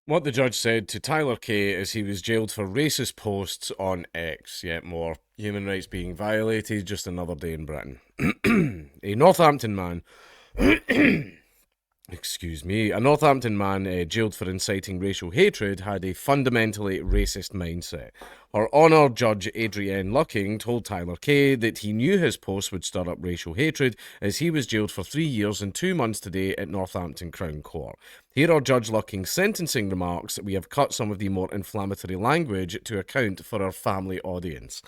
What the judge said to Tyler Kay is he was jailed for racist posts on X. Yet more. Human rights being violated, just another day in Britain. A Northampton man excuse me, a Northampton man jailed for inciting racial hatred had a fundamentally racist mindset. Her Honour Judge Adrienne Lucking told Tyler Kay that he knew his post would stir up racial hatred as he was jailed for 3 years and 2 months today at Northampton Crown Court. Here are Judge Lucking's sentencing remarks. We have cut some of the more inflammatory language to account for our family audience.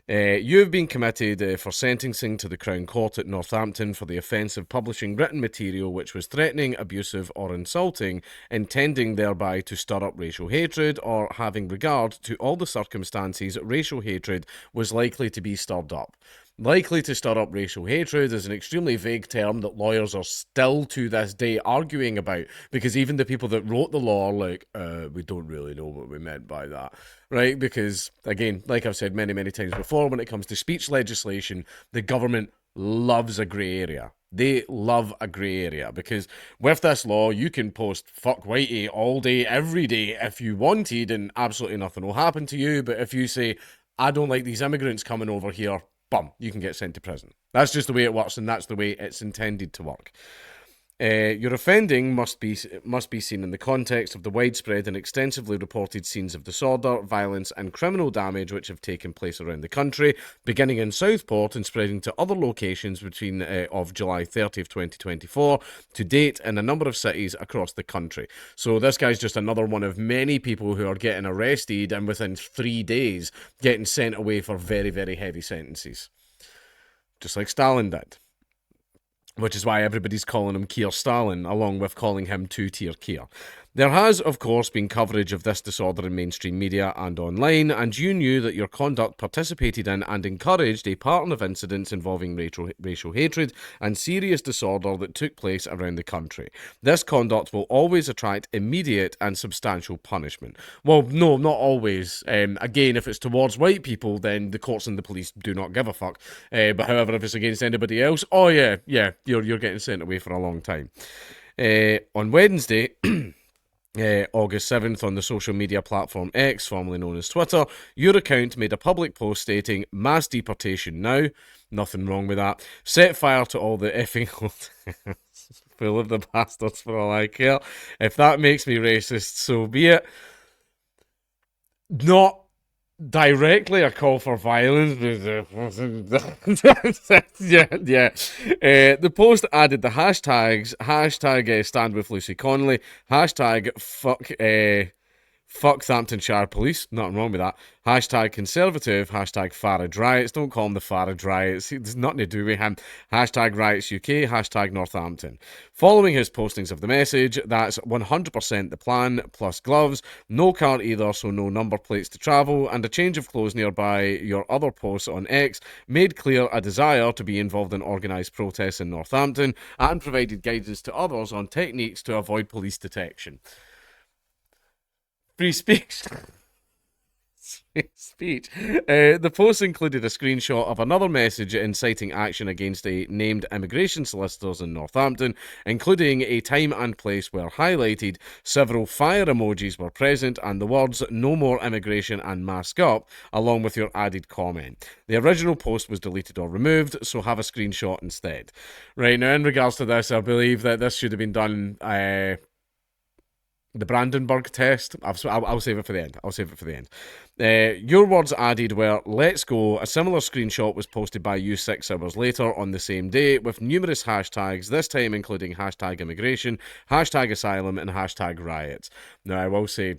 You have been committed for sentencing to the Crown Court at Northampton for the offence of publishing written material which was threatening, abusive, or insulting, intending thereby to stir up racial hatred, or having regard to all the circumstances racial hatred was likely to be stirred up. Likely to stir up racial hatred is an extremely vague term that lawyers are still to this day arguing about, because even the people that wrote the law are like, we don't really know what we meant by that, right? Because, again, like I've said many, many times before, when it comes to speech legislation, the government loves a grey area. They love a grey area because with this law, you can post fuck whitey all day, every day if you wanted, and absolutely nothing will happen to you. But if you say, I don't like these immigrants coming over here, bum, you can get sent to prison. That's just the way it works, and that's the way it's intended to work. Your offending must be seen in the context of the widespread and extensively reported scenes of disorder, violence, and criminal damage which have taken place around the country, beginning in Southport and spreading to other locations between of July 30th, 2024 to date in a number of cities across the country. So this guy's just another one of many people who are getting arrested and within 3 days getting sent away for very, very heavy sentences, just like Stalin did. Which is why everybody's calling him Keir Stalin, along with calling him two-tier Keir. There has, of course, been coverage of this disorder in mainstream media and online, and you knew that your conduct participated in and encouraged a pattern of incidents involving racial hatred and serious disorder that took place around the country. This conduct will always attract immediate and substantial punishment. Well, no, not always. Again, if it's towards white people, then the courts and the police do not give a fuck. But however, if it's against anybody else, oh yeah, you're getting sent away for a long time. On Wednesday, August 7th, on the social media platform X, formerly known as Twitter, your account made a public post stating, mass deportation now, nothing wrong with that, set fire to all the effing full of the bastards for all I care. If that makes me racist, so be it. Not directly a call for violence. yeah. The post added the hashtags, stand with Lucy Connolly, hashtag fuck Thamptonshire Police, nothing wrong with that. Hashtag Conservative, hashtag Farage Riots. Don't call him the Farage Riots. There's nothing to do with him. Hashtag Riots UK, hashtag Northampton. Following his postings of the message, that's 100% the plan, plus gloves, no car either, so no number plates to travel, and a change of clothes nearby your other posts on X made clear a desire to be involved in organised protests in Northampton and provided guidance to others on techniques to avoid police detection. Free speech. Speech. The post included a screenshot of another message inciting action against a named immigration solicitors in Northampton, including a time and place where highlighted, several fire emojis were present, and the words "no more immigration" and "mask up," along with your added comment. The original post was deleted or removed, so have a screenshot instead. Right, now in regards to this, I believe that this should have been done the Brandenburg test. I'll save it for the end. Your words added were, let's go. A similar screenshot was posted by you 6 hours later on the same day with numerous hashtags, this time including hashtag immigration, hashtag asylum, and hashtag riots. Now, I will say,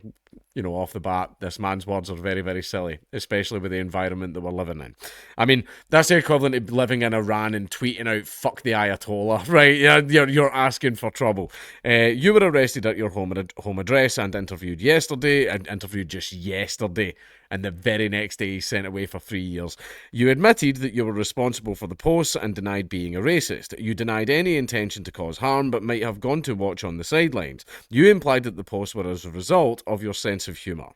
off the bat, this man's words are very, very silly, especially with the environment that we're living in. I mean, that's the equivalent of living in Iran and tweeting out, fuck the Ayatollah, right? You're asking for trouble. You were arrested at your home address and interviewed just yesterday, and the very next day sent away for 3 years. You admitted that you were responsible for the posts and denied being a racist. You denied any intention to cause harm, but might have gone to watch on the sidelines. You implied that the posts were as a result of your sense of humour.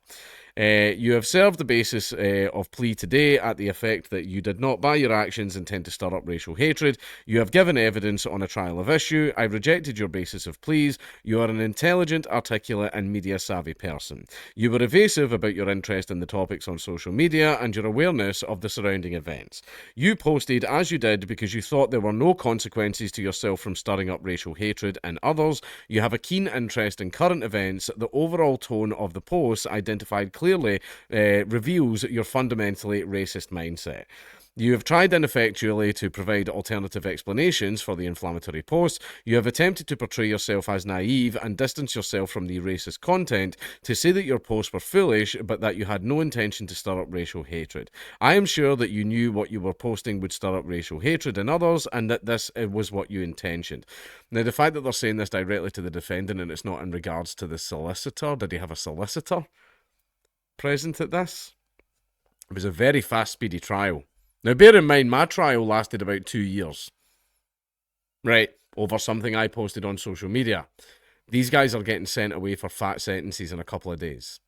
You have served the basis of plea today at the effect that you did not, by your actions, intend to stir up racial hatred. You have given evidence on a trial of issue. I rejected your basis of pleas. You are an intelligent, articulate, and media-savvy person. You were evasive about your interest in the topics on social media and your awareness of the surrounding events. You posted as you did because you thought there were no consequences to yourself from stirring up racial hatred in others. You have a keen interest in current events. The overall tone of the post identified clearly reveals your fundamentally racist mindset. You have tried ineffectually to provide alternative explanations for the inflammatory post. You have attempted to portray yourself as naive and distance yourself from the racist content to say that your posts were foolish, but that you had no intention to stir up racial hatred. I am sure that you knew what you were posting would stir up racial hatred in others, and that this was what you intentioned. Now, the fact that they're saying this directly to the defendant and it's not in regards to the solicitor, did he have a solicitor present at this? It was a very fast, speedy trial. Now, bear in mind, my trial lasted about 2 years. Right, over something I posted on social media. These guys are getting sent away for fat sentences in a couple of days.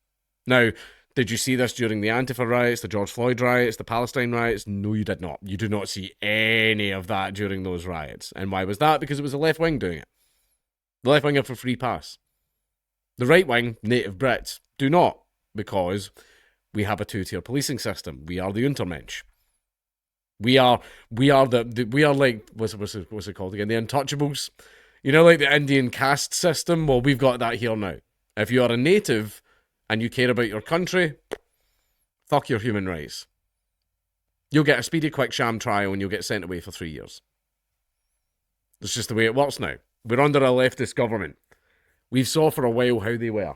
Now, did you see this during the Antifa riots, the George Floyd riots, the Palestine riots? No, you did not. You do not see any of that during those riots. And why was that? Because it was the left wing doing it. The left wing are for free pass. The right wing, native Brits, do not, because we have a two-tier policing system. We are the Untermensch. We are like, what's it called again? The Untouchables. You know, like the Indian caste system? Well, we've got that here now. If you are a native and you care about your country, fuck your human rights. You'll get a speedy, quick sham trial and you'll get sent away for 3 years. That's just the way it works now. We're under a leftist government. We've saw for a while how they were.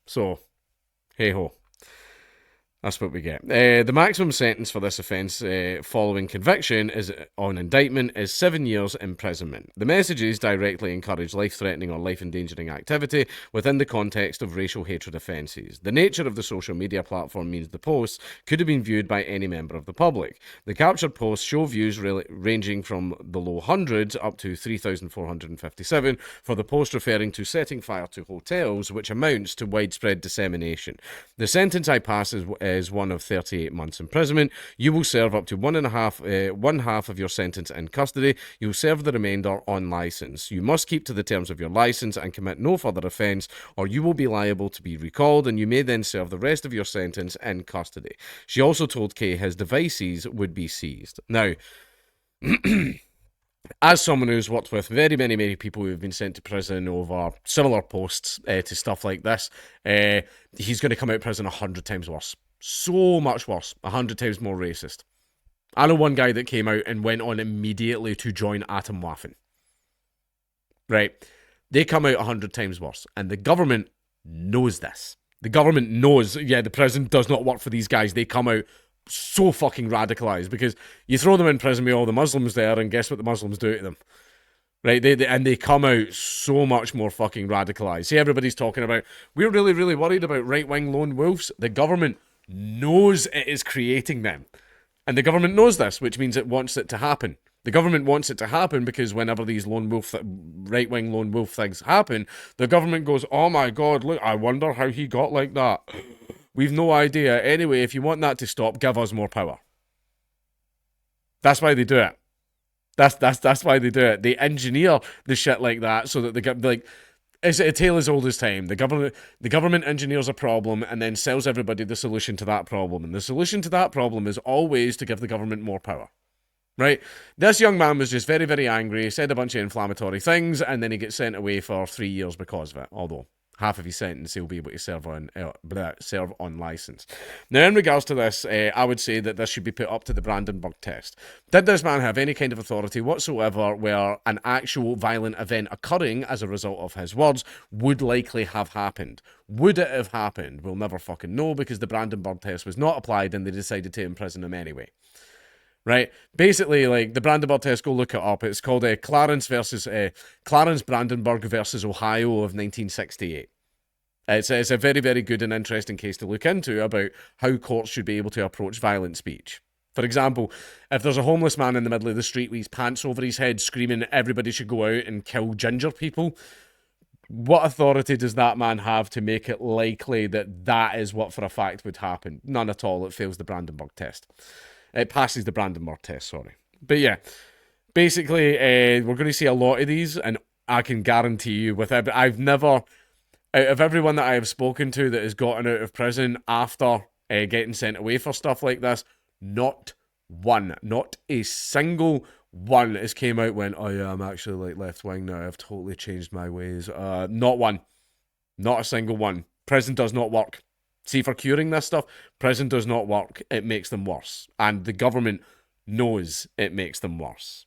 So, hey-ho. That's what we get. The maximum sentence for this offence following conviction on indictment is 7 years imprisonment. The messages directly encourage life-threatening or life-endangering activity within the context of racial hatred offences. The nature of the social media platform means the posts could have been viewed by any member of the public. The captured posts show views ranging from the low hundreds up to 3,457 for the post referring to setting fire to hotels, which amounts to widespread dissemination. The sentence I pass is one of 38 months imprisonment. You will serve up to one half of your sentence in custody. You will serve the remainder on licence. You must keep to the terms of your licence and commit no further offence, or you will be liable to be recalled, and you may then serve the rest of your sentence in custody. She also told Kay his devices would be seized. Now, as someone who's worked with very many people who have been sent to prison over similar posts to stuff like this, he's going to come out of prison 100 times worse. So much worse. 100 times more racist. I know one guy that came out and went on immediately to join Atomwaffen. Right? They come out 100 times worse. And the government knows this. The government knows, yeah, the prison does not work for these guys. They come out so fucking radicalized because you throw them in prison with all the Muslims there and guess what the Muslims do to them? Right, they come out so much more fucking radicalized. See, everybody's talking about, we're really worried about right-wing lone wolves. The government knows it is creating them. And the government knows this, which means it wants it to happen. The government wants it to happen because whenever these right-wing lone wolf things happen, the government goes, oh my God, look, I wonder how he got like that. We've no idea. Anyway, if you want that to stop, give us more power. That's why they do it. That's why they do it. They engineer the shit like that so that they get, like, it's a tale as old as time. The government engineers a problem and then sells everybody the solution to that problem. And the solution to that problem is always to give the government more power. Right? This young man was just very angry, said a bunch of inflammatory things, and then he gets sent away for 3 years because of it. Although half of his sentence he'll be able to serve on license. Now, in regards to this, I would say that this should be put up to the Brandenburg test. Did this man have any kind of authority whatsoever where an actual violent event occurring as a result of his words would likely have happened? Would it have happened? We'll never fucking know because the Brandenburg test was not applied and they decided to imprison him anyway. Right? Basically, like, the Brandenburg test, go look it up. It's called Clarence Brandenburg versus Ohio of 1968. It's a very good and interesting case to look into about how courts should be able to approach violent speech. For example, if there's a homeless man in the middle of the street with his pants over his head screaming everybody should go out and kill ginger people, What authority does that man have to make it likely that that is what for a fact would happen? None at all. It fails the Brandenburg test. It passes the Brandenburg test, sorry. But yeah, basically, we're going to see a lot of these, and I can guarantee you, I've never, out of everyone that I have spoken to that has gotten out of prison after getting sent away for stuff like this, not one, not a single one has came out when, oh yeah, I'm actually like left wing now. I've totally changed my ways. Not one, not a single one. Prison does not work. See, for curing this stuff, prison does not work. It makes them worse, and the government knows it makes them worse.